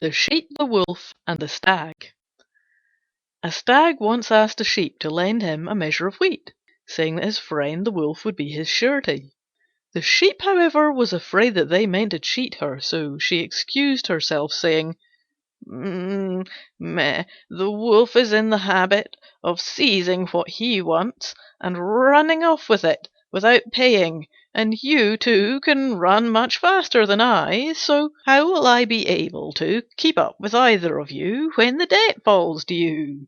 The Sheep, the Wolf, and the Stag. A Stag once asked a Sheep to lend him a measure of wheat, saying that his friend the Wolf would be his surety. The Sheep, however, was afraid that they meant to cheat her, so she excused herself, saying, The Wolf is in the habit of seizing what he wants and running off with it without paying, and you too can run much faster than I, so how will I be able to keep up with either of you when the debt falls due?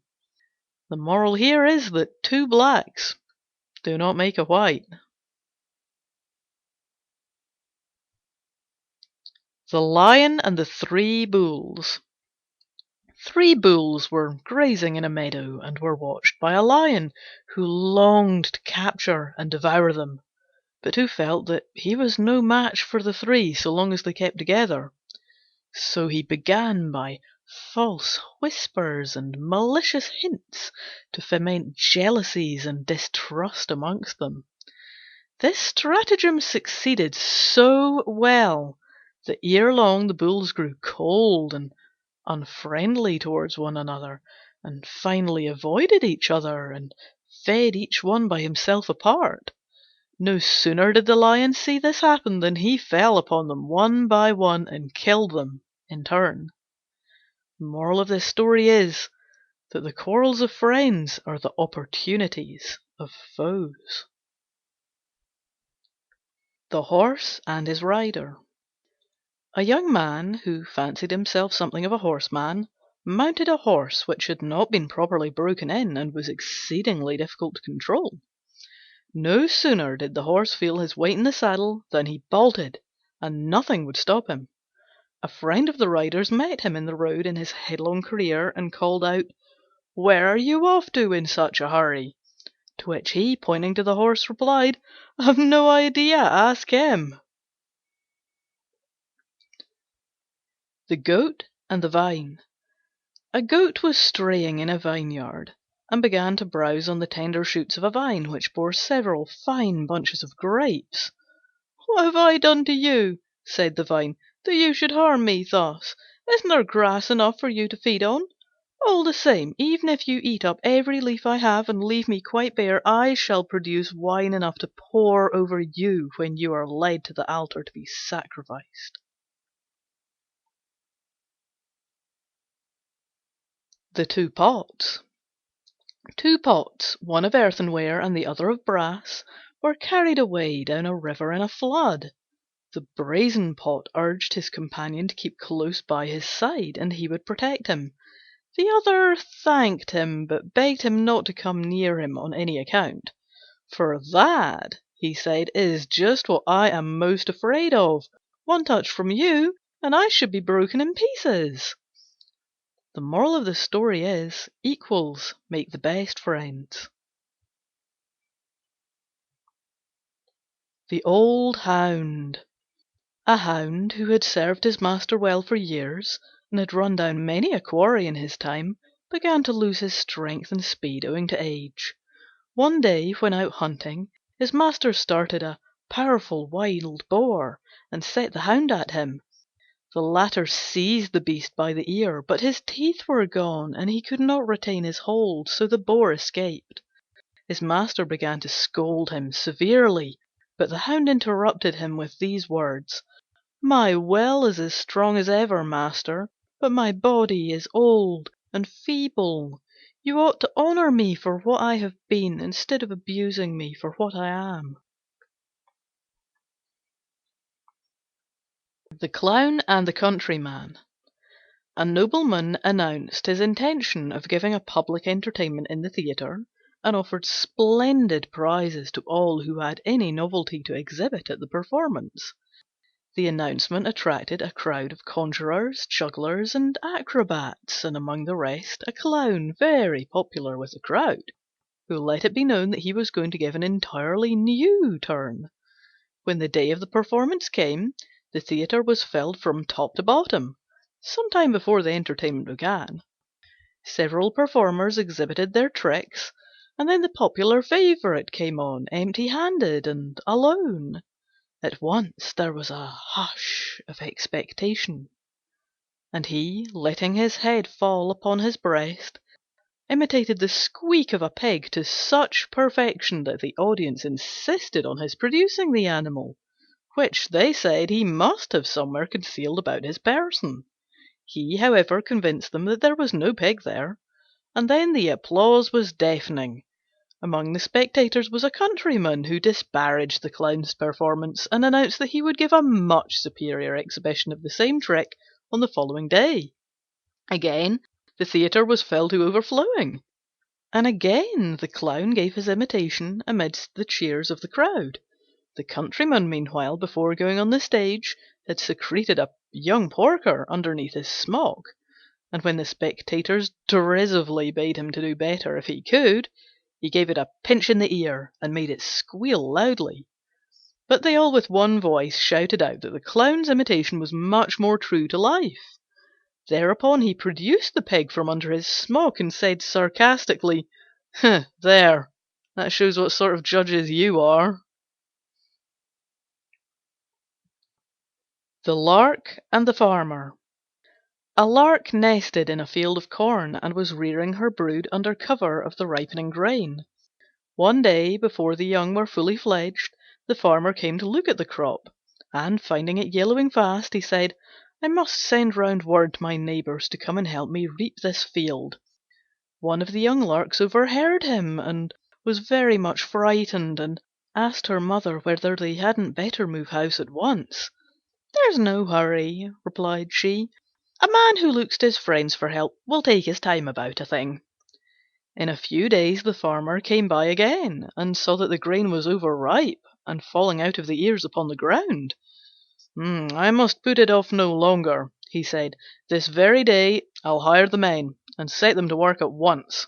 The moral here is that two blacks do not make a white. The Lion and the Three Bulls. 3 bulls were grazing in a meadow and were watched by a lion who longed to capture and devour them, but who felt that he was no match for the 3 so long as they kept together. So he began by false whispers and malicious hints to foment jealousies and distrust amongst them. This stratagem succeeded so well that ere long the bulls grew cold and unfriendly towards one another, and finally avoided each other and fed each one by himself apart. No sooner did the lion see this happen than he fell upon them one by one and killed them in turn. The moral of this story is that the quarrels of friends are the opportunities of foes. The Horse and his Rider. A young man, who fancied himself something of a horseman, mounted a horse which had not been properly broken in and was exceedingly difficult to control. No sooner did the horse feel his weight in the saddle than he bolted, and nothing would stop him. A friend of the rider's met him in the road in his headlong career and called out, "Where are you off to in such a hurry?" To which he, pointing to the horse, replied, "I've no idea, ask him." The Goat and the Vine. A Goat was straying in a vineyard, and began to browse on the tender shoots of a vine which bore several fine bunches of grapes. "What have I done to you," said the Vine, "that you should harm me thus? Isn't there grass enough for you to feed on? All the same, even if you eat up every leaf I have and leave me quite bare, I shall produce wine enough to pour over you when you are led to the altar to be sacrificed." The Two Pots. 2 pots, one of earthenware and the other of brass, were carried away down a river in a flood. The brazen pot urged his companion to keep close by his side, and he would protect him. The other thanked him, but begged him not to come near him on any account. "For that," he said, "is just what I am most afraid of. One touch from you, and I should be broken in pieces." The moral of the story is, equals make the best friends. The Old Hound. A Hound who had served his master well for years, and had run down many a quarry in his time, began to lose his strength and speed owing to age. One day, when out hunting, his master started a powerful wild boar, and set the Hound at him. The latter seized the beast by the ear, but his teeth were gone, and he could not retain his hold, so the boar escaped. His master began to scold him severely, but the Hound interrupted him with these words: "My will is as strong as ever, master, but my body is old and feeble. You ought to honour me for what I have been, instead of abusing me for what I am." The Clown and the Countryman. A nobleman announced his intention of giving a public entertainment in the theatre, and offered splendid prizes to all who had any novelty to exhibit at the performance. The announcement attracted a crowd of conjurers, jugglers, and acrobats, and among the rest a clown very popular with the crowd, who let it be known that he was going to give an entirely new turn. When the day of the performance came, the theatre was filled from top to bottom, some time before the entertainment began. Several performers exhibited their tricks, and then the popular favourite came on empty-handed and alone. At once there was a hush of expectation. and he, letting his head fall upon his breast, imitated the squeak of a pig to such perfection that the audience insisted on his producing the animal, which they said he must have somewhere concealed about his person. He, however, convinced them that there was no pig there, and then the applause was deafening. Among the spectators was a countryman who disparaged the clown's performance and announced that he would give a much superior exhibition of the same trick on the following day. Again, the theatre was filled to overflowing, and again the clown gave his imitation amidst the cheers of the crowd. The countryman, meanwhile, before going on the stage, had secreted a young porker underneath his smock, and when the spectators derisively bade him to do better if he could, he gave it a pinch in the ear and made it squeal loudly. But they all with one voice shouted out that the clown's imitation was much more true to life. Thereupon he produced the pig from under his smock and said sarcastically, "There, that shows what sort of judges you are." The Lark and the Farmer. A Lark nested in a field of corn and was rearing her brood under cover of the ripening grain. One day, before the young were fully fledged, the farmer came to look at the crop, and finding it yellowing fast, he said, "I must send round word to my neighbours to come and help me reap this field." One of the young larks overheard him and was very much frightened, and asked her mother whether they hadn't better move house at once. "There's no hurry," replied she. "A man who looks to his friends for help will take his time about a thing." In a few days the farmer came by again, and saw that the grain was overripe and falling out of the ears upon the ground. "I must put it off no longer," he said. "This very day I'll hire the men, and set them to work at once."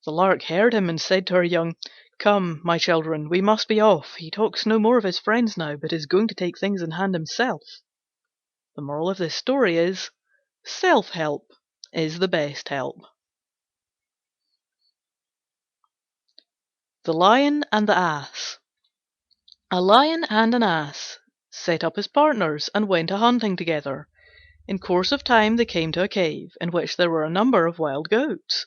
The Lark heard him, and said to her young, "Come, my children, we must be off. He talks no more of his friends now, but is going to take things in hand himself." The moral of this story is, self-help is the best help. The Lion and the Ass. A Lion and an Ass set up as partners and went a hunting together. In course of time they came to a cave, in which there were a number of wild goats.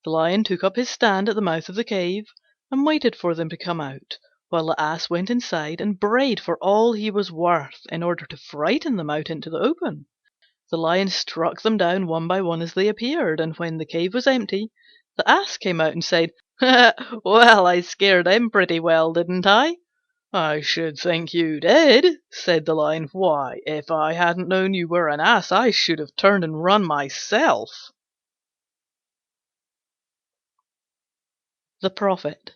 The Lion took up his stand at the mouth of the cave, and waited for them to come out, while the Ass went inside and brayed for all he was worth, in order to frighten them out into the open. The Lion struck them down one by one as they appeared, and when the cave was empty, the Ass came out and said, "Well, I scared them pretty well, didn't I?" "I should think you did," said the Lion. "Why, if I hadn't known you were an Ass, I should have turned and run myself." The Prophet.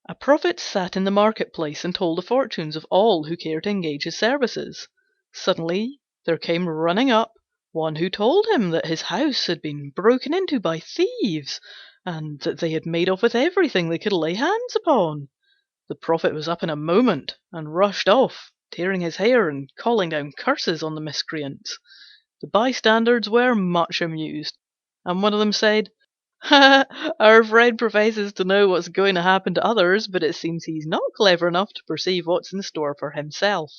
A prophet sat in the marketplace and told the fortunes of all who cared to engage his services. Suddenly there came running up one who told him that his house had been broken into by thieves, and that they had made off with everything they could lay hands upon. The prophet was up in a moment, and rushed off, tearing his hair and calling down curses on the miscreants. The bystanders were much amused, and one of them said, "Our friend professes to know what's going to happen to others, but it seems he's not clever enough to perceive what's in store for himself."